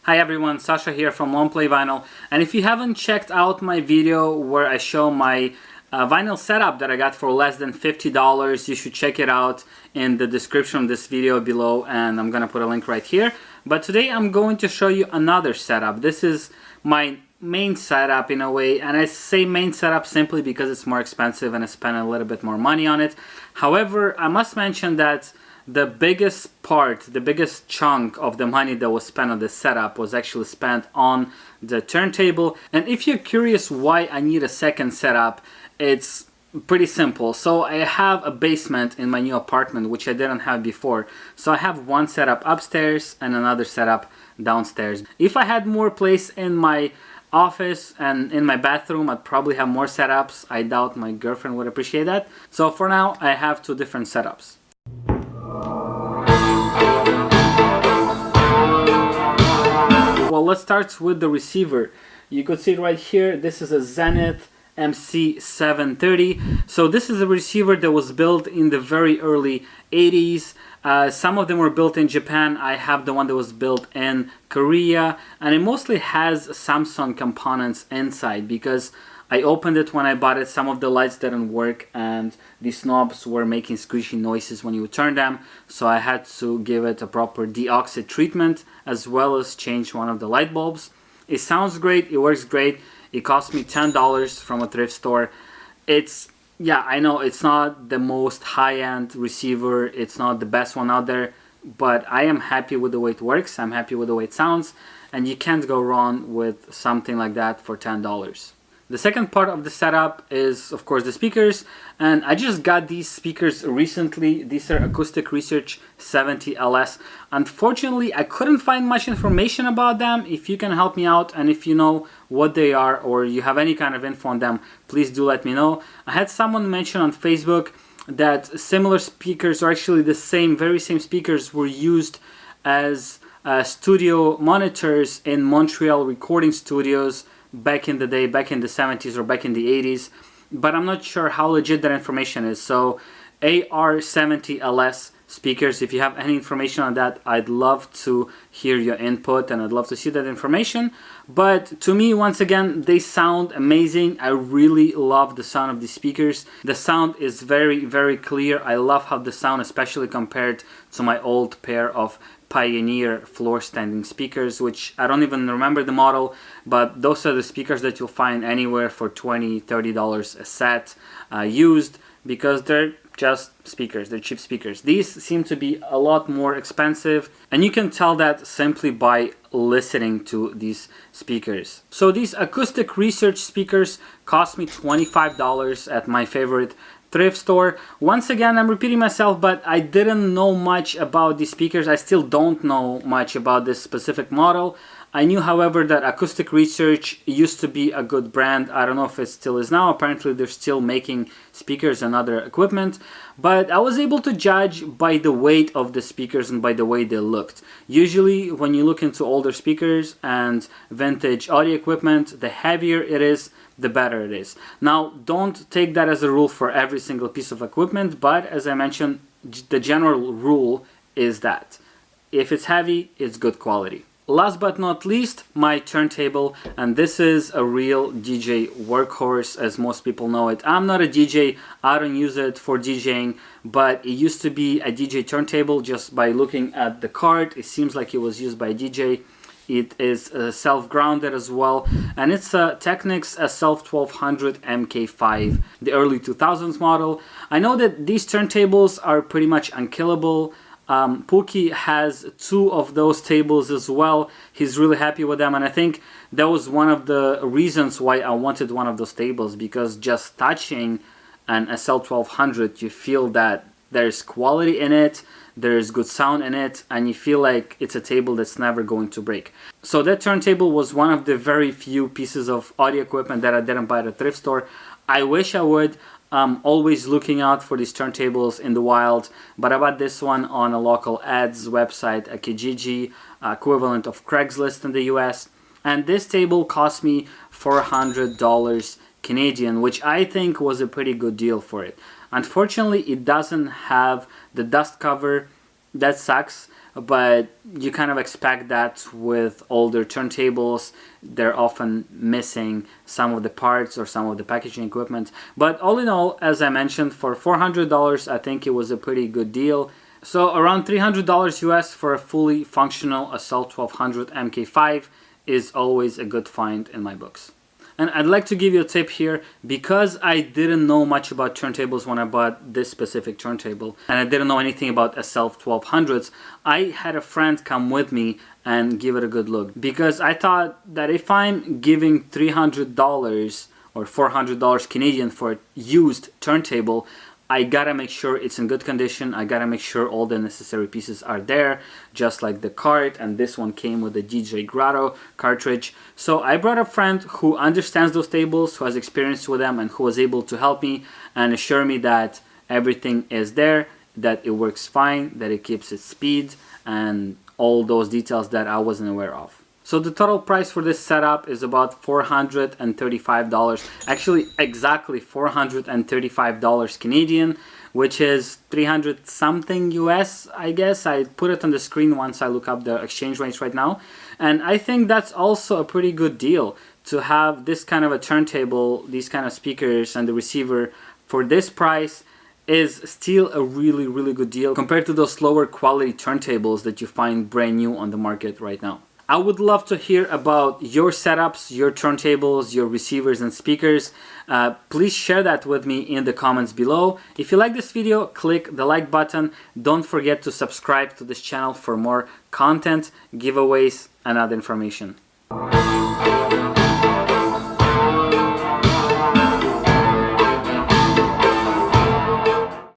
Hi everyone, Sasha here from LongPlayVinyl, and if you haven't checked out my video where I show my vinyl setup that I got for less than $50, you should check it out in the description of this video below, and I'm gonna put a link right here. But today I'm going to show you another setup. This is my main setup in a way, and I say main setup simply because it's more expensive and I spent a little bit more money on it. However, I must mention that the biggest part, the biggest chunk of the money that was spent on this setup was actually spent on the turntable. And if you're curious why I need a second setup, it's pretty simple. So I have a basement in my new apartment, which I didn't have before. So I have one setup upstairs and another setup downstairs. If I had more place in my office and in my bathroom, I'd probably have more setups. I doubt my girlfriend would appreciate that. So for now, I have two different setups. Well, let's start with the receiver. You could see it right here. This is a Zenith MC730. So this is a receiver that was built in the very early 80s. Some of them were built in Japan. I have the one that was built in Korea, and it mostly has Samsung components inside because I opened it when I bought it. Some of the lights didn't work and these knobs were making squishy noises when you turn them, so I had to give it a proper deoxid treatment as well as change one of the light bulbs. It sounds great, it works great. It cost me $10 from a thrift store. Yeah, I know it's not the most high-end receiver, it's not the best one out there, but I am happy with the way it works, I'm happy with the way it sounds, and you can't go wrong with something like that for $10. The second part of the setup is, of course, the speakers, and I just got these speakers recently. These are Acoustic Research 70 LS. Unfortunately, I couldn't find much information about them. If you can help me out and if you know what they are or you have any kind of info on them, please do let me know. I had someone mention on Facebook that similar speakers, or actually the very same speakers, were used as studio monitors in Montreal recording studios back in the day, back in the 70s or back in the 80s, but I'm not sure how legit that information is. So AR70LS speakers, if you have any information on that, I'd love to hear your input and I'd love to see that information. But to me, once again, they sound amazing. I really love the sound of these speakers. The sound is very, very clear. I love how the sound, especially compared to my old pair of Pioneer floor standing speakers, which I don't even remember the model, but those are the speakers that you'll find anywhere for $20–30 a set used, because they're just speakers, they're cheap speakers. These seem to be a lot more expensive, and you can tell that simply by listening to these speakers. So these Acoustic Research speakers cost me $25 at my favorite thrift store. Once again, I'm repeating myself, but I didn't know much about these speakers. I still don't know much about this specific model. I knew, however, that Acoustic Research used to be a good brand. I don't know if it still is now. Apparently, they're still making speakers and other equipment. But I was able to judge by the weight of the speakers and by the way they looked. Usually, when you look into older speakers and vintage audio equipment, the heavier it is, the better it is. Now, don't take that as a rule for every single piece of equipment, but as I mentioned, the general rule is that if it's heavy, it's good quality. Last but not least, my turntable, and this is a real DJ workhorse, as most people know it. I'm not a DJ, I don't use it for DJing, but it used to be a DJ turntable. Just by looking at the card, it seems like it was used by a DJ. It is self-grounded as well, and it's a Technics SL1200 MK5, the early 2000s model. I know that these turntables are pretty much unkillable. Pookie has two of those tables as well. He's really happy with them, and I think that was one of the reasons why I wanted one of those tables, because just touching an SL1200, you feel that there's quality in it, there's good sound in it, and you feel like it's a table that's never going to break. So that turntable was one of the very few pieces of audio equipment that I didn't buy at a thrift store. I wish I would. I'm always looking out for these turntables in the wild, but I bought this one on a local ads website, a Kijiji, equivalent of Craigslist in the US, and this table cost me $400 Canadian, which I think was a pretty good deal for it. Unfortunately, it doesn't have the dust cover. That sucks, but you kind of expect that with older turntables. They're often missing some of the parts or some of the packaging equipment. But all in all, as I mentioned, for $400, I think it was a pretty good deal. So around $300 US for a fully functional SL1200 MK5 is always a good find in my books. And I'd like to give you a tip here, because I didn't know much about turntables when I bought this specific turntable, and I didn't know anything about SL1200s. I had a friend come with me and give it a good look, because I thought that if I'm giving $300 or $400 Canadian for a used turntable, I gotta make sure it's in good condition. I gotta make sure all the necessary pieces are there, just like the cart, and this one came with the DJ Grotto cartridge. So I brought a friend who understands those tables, who has experience with them, and who was able to help me and assure me that everything is there, that it works fine, that it keeps its speed, and all those details that I wasn't aware of. So the total price for this setup is about $435, actually exactly $435 Canadian, which is 300 something US, I guess. I put it on the screen once I look up the exchange rates right now. And I think that's also a pretty good deal to have this kind of a turntable, these kind of speakers and the receiver for this price is still a really, really good deal compared to those lower quality turntables that you find brand new on the market right now. I would love to hear about your setups, your turntables, your receivers and speakers. Please share that with me in the comments below. If you like this video, click the like button. Don't forget to subscribe to this channel for more content, giveaways, and other information.